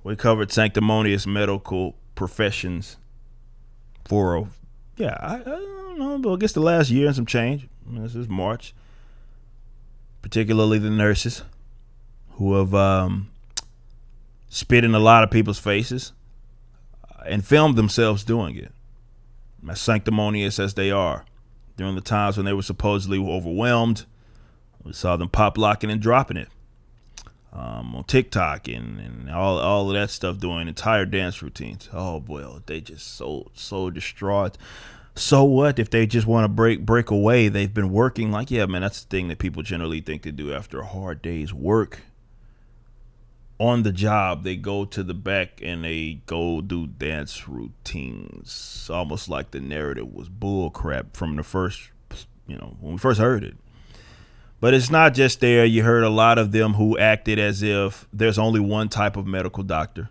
We covered sanctimonious medical professions for, I don't know, but I guess the last year and some change. This is March. Particularly the nurses who have spit in a lot of people's faces and filmed themselves doing it, as sanctimonious as they are. During the times when they were supposedly overwhelmed, we saw them pop locking and dropping it on TikTok and all of that stuff, doing entire dance routines. Oh boy, they just so distraught. So what if they just want to break away? They've been working like, yeah, man, that's the thing that people generally think to do after a hard day's work. On the job, they go to the back and they go do dance routines, almost like the narrative was bull crap from the first, when we first heard it. But it's not just there. You heard a lot of them who acted as if there's only one type of medical doctor.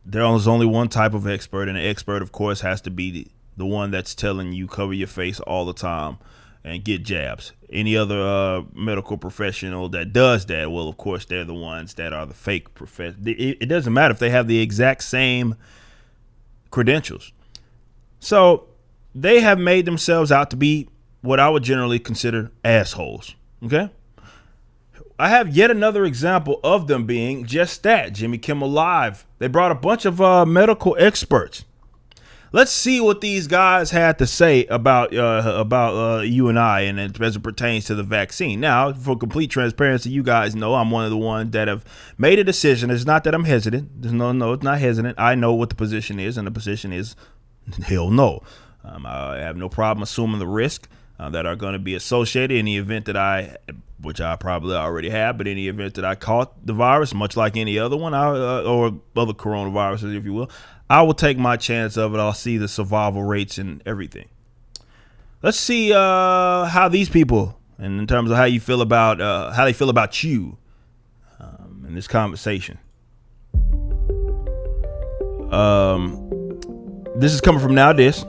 There's only one type of expert, and the expert, of course, has to be the one that's telling you cover your face all the time and get jabs. Any other medical professional that does that, well, of course, they're the ones that are the fake professionals. It doesn't matter if they have the exact same credentials. So they have made themselves out to be what I would generally consider assholes. Okay? I have yet another example of them being just that. Jimmy Kimmel Live. They brought a bunch of medical experts. Let's see what these guys had to say about you and I, and as it pertains to the vaccine. Now, for complete transparency, you guys know I'm one of the ones that have made a decision. It's not that I'm hesitant. It's not hesitant. I know what the position is, and the position is hell no. I have no problem assuming the risk that are going to be associated in the event that which I probably already have, but in the event that I caught the virus, much like any other one, or other coronaviruses, if you will, I will take my chance of it. I'll see the survival rates and everything. Let's see how these people, and in terms of how you feel about how they feel about you in this conversation. This is coming from Now This,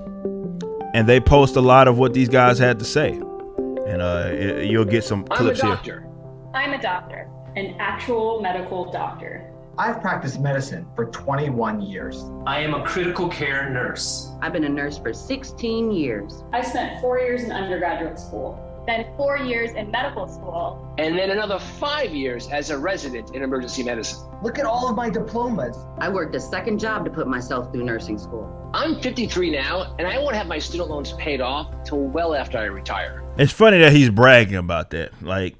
and they post a lot of what these guys had to say, and you'll get some clips here. I'm a doctor, an actual medical doctor. I've practiced medicine for 21 years. I am a critical care nurse. I've been a nurse for 16 years. I spent 4 years in undergraduate school, then 4 years in medical school, and then another 5 years as a resident in emergency medicine. Look at all of my diplomas. I worked a second job to put myself through nursing school. I'm 53 now, and I won't have my student loans paid off till well after I retire. It's funny that he's bragging about that. Like,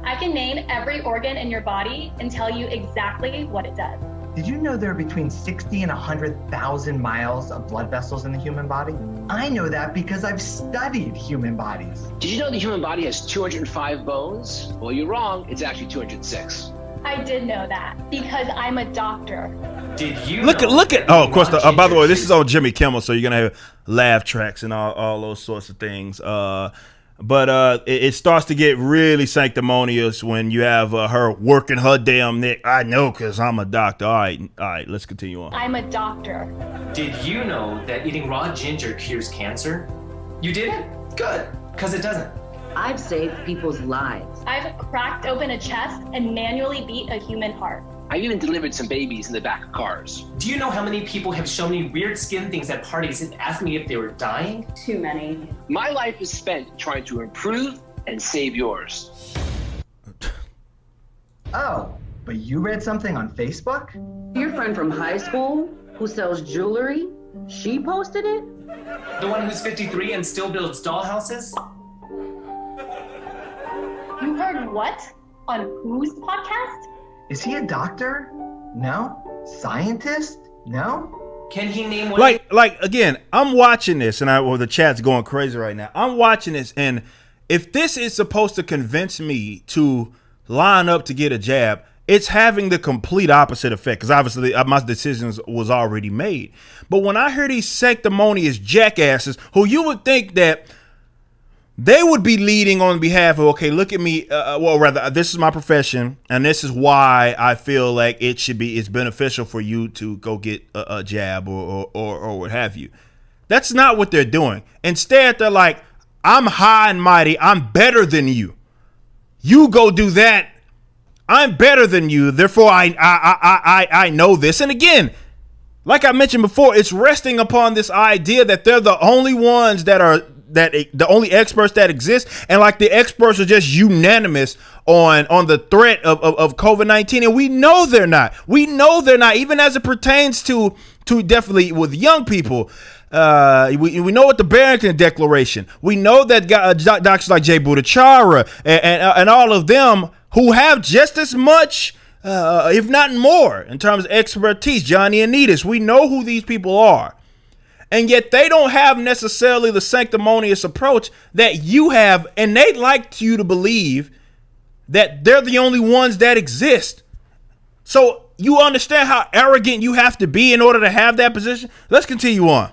I can name every organ in your body and tell you exactly what it does. Did you know there are between 60 and 100,000 miles of blood vessels in the human body? I know that because I've studied human bodies. Did you know the human body has 205 bones? Well, you're wrong. It's actually 206. I did know that because I'm a doctor. Did you look at oh, of course, by the way, this is on Jimmy Kimmel, so you're gonna have laugh tracks and all those sorts of things. But it starts to get really sanctimonious when you have her working her damn neck. I know, because I'm a doctor. All right, let's continue on. I'm a doctor. Did you know that eating raw ginger cures cancer? You didn't? Good, because it doesn't. I've saved people's lives. I've cracked open a chest and manually beat a human heart. I even delivered some babies in the back of cars. Do you know how many people have shown me weird skin things at parties and asked me if they were dying? Too many. My life is spent trying to improve and save yours. Oh, but you read something on Facebook? Your friend from high school who sells jewelry, she posted it? The one who's 53 and still builds dollhouses? You heard what? On whose podcast? Is he a doctor? No. Scientist? No. Can he name one? Like again, I'm watching this, and the chat's going crazy right now. I'm watching this, and if this is supposed to convince me to line up to get a jab, it's having the complete opposite effect, because obviously my decisions was already made. But when I hear these sanctimonious jackasses who you would think that they would be leading on behalf of, okay, look at me. Well, rather, this is my profession, and this is why I feel like it's beneficial for you to go get a jab or what have you. That's not what they're doing. Instead, they're like, I'm high and mighty. I'm better than you. You go do that. I'm better than you, therefore I know this. And again, like I mentioned before, it's resting upon this idea that they're the only ones the only experts that exist, and like the experts are just unanimous on the threat of COVID-19, and we know they're not. We know they're not, even as it pertains to definitely with young people. We know what the Barrington Declaration. We know that doctors like Jay Bhattacharya and all of them who have just as much, if not more, in terms of expertise. Johnny Anitas. We know who these people are. And yet they don't have necessarily the sanctimonious approach that you have, and they'd like you to believe that they're the only ones that exist. So you understand how arrogant you have to be in order to have that position? Let's continue on.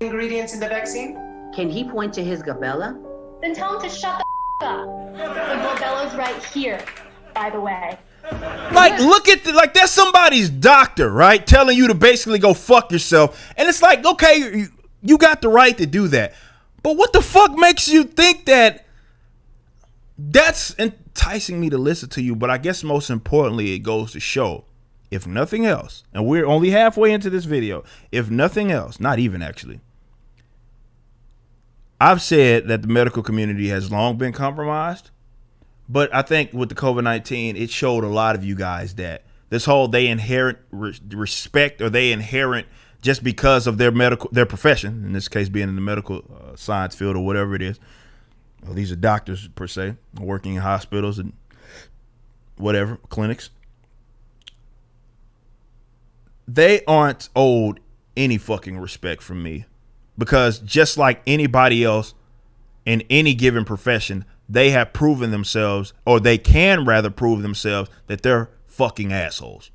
Ingredients in the vaccine? Can he point to his gabella? Then tell him to shut the up. The Gobella's right here, by the way. Like, look at that's somebody's doctor, right? Telling you to basically go fuck yourself. And it's like, okay, you got the right to do that. But what the fuck makes you think that that's enticing me to listen to you? But I guess most importantly, it goes to show, if nothing else, and we're only halfway into this video, if nothing else, not even actually, I've said that the medical community has long been compromised. But I think with the COVID-19, it showed a lot of you guys that this whole they inherent respect, or they inherent just because of their profession, in this case being in the medical science field or whatever it is. Well, these are doctors per se, working in hospitals and whatever, clinics. They aren't owed any fucking respect from me, because just like anybody else in any given profession, they have proven themselves, or they can rather prove themselves, that they're fucking assholes.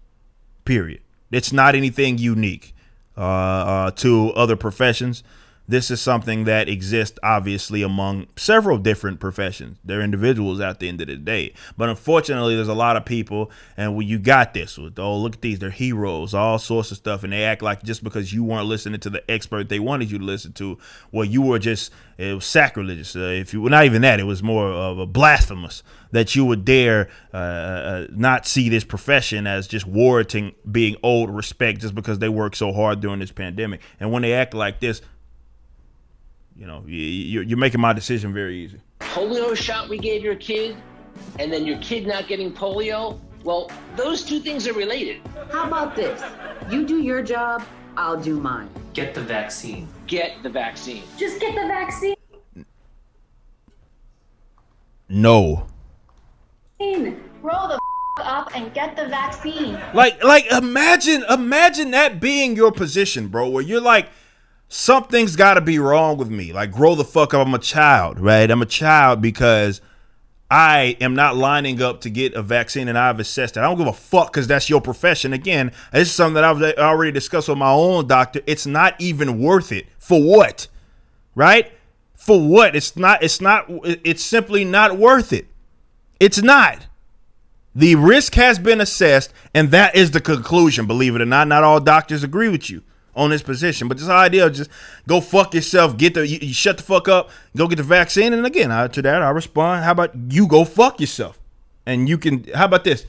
Period. It's not anything unique to other professions. This is something that exists obviously among several different professions. They're individuals at the end of the day. But unfortunately, there's a lot of people, and when you got this, with, oh, look at these, they're heroes, all sorts of stuff, and they act like just because you weren't listening to the expert they wanted you to listen to, well, you were just, it was sacrilegious. If you were not even that, it was more of a blasphemous that you would dare not see this profession as just warranting being owed respect just because they worked so hard during this pandemic. And when they act like this, you know, you're making my decision very easy. Polio shot we gave your kid, and then your kid not getting polio, well, those two things are related. How about this? You do your job, I'll do mine. Get the vaccine. Get the vaccine. Just get the vaccine. No. Grow the up and get the vaccine. Like imagine that being your position, bro, where you're like, something's got to be wrong with me. Like, grow the fuck up. I'm a child, right? I'm a child because I am not lining up to get a vaccine, and I've assessed that. I don't give a fuck because that's your profession. Again, this is something that I've already discussed with my own doctor. It's not even worth it. For what? Right? For what? It's simply not worth it. It's not. The risk has been assessed, and that is the conclusion. Believe it or not, not all doctors agree with you on this position, but this idea of just go fuck yourself, you shut the fuck up, go get the vaccine. And again, to that I respond, how about you go fuck yourself? And you can, how about this?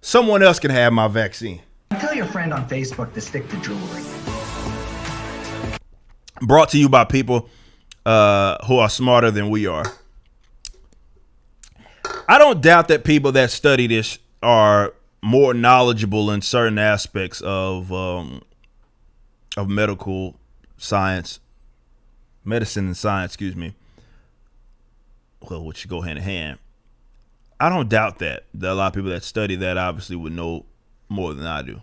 Someone else can have my vaccine. Tell your friend on Facebook to stick to jewelry. Brought to you by people who are smarter than we are. I don't doubt that people that study this are more knowledgeable in certain aspects of medical science, medicine and science, excuse me. Well, which go hand in hand. I don't doubt that a lot of people that study that obviously would know more than I do.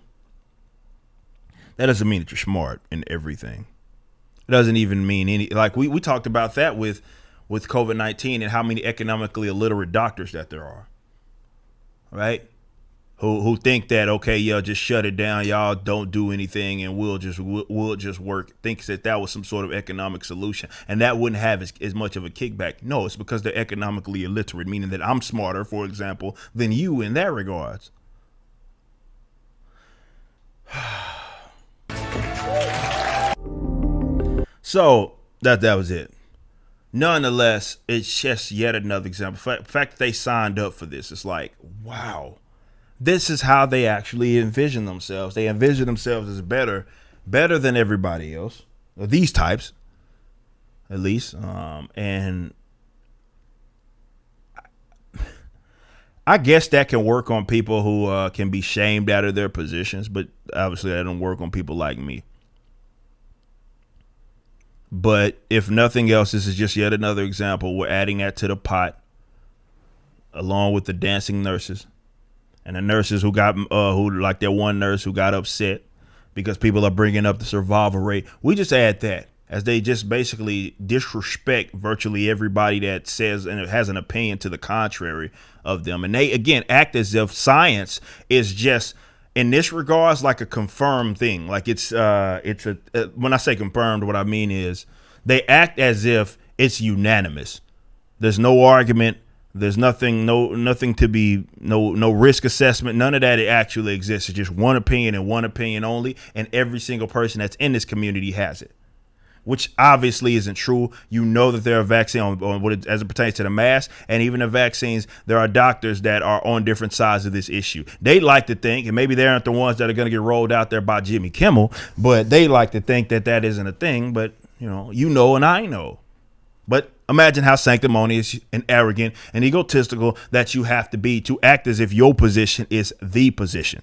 That doesn't mean that you're smart in everything. It doesn't even mean any, like we talked about that with COVID-19 and how many economically illiterate doctors that there are, right? Who think that, okay, y'all just shut it down, y'all don't do anything, and we'll just work. Thinks that was some sort of economic solution, and that wouldn't have as much of a kickback. No, it's because they're economically illiterate, meaning that I'm smarter, for example, than you in that regards. So that was it. nonetheless, it's just yet another example. The fact that they signed up for this, it's like, wow, this is how they actually envision themselves. They envision themselves as better than everybody else, or these types, at least. And I guess that can work on people who can be shamed out of their positions, but obviously that don't work on people like me. But if nothing else, this is just yet another example. We're adding that to the pot, along with the dancing nurses and the nurses who got, like that one nurse who got upset because people are bringing up the survival rate. We just add that, as they just basically disrespect virtually everybody that says and has an opinion to the contrary of them. And they, again, act as if science is just, in this regards, like a confirmed thing. Like it's when I say confirmed, what I mean is they act as if it's unanimous. There's no argument. There's nothing to be, no risk assessment. None of that actually exists. It's just one opinion and one opinion only. And every single person that's in this community has it, which obviously isn't true. You know that there are vaccines on what it, as it pertains to the mask, and even the vaccines, there are doctors that are on different sides of this issue. They like to think, and maybe they aren't the ones that are going to get rolled out there by Jimmy Kimmel, but they like to think that that isn't a thing. But, you know, and I know. But imagine how sanctimonious and arrogant and egotistical that you have to be to act as if your position is the position.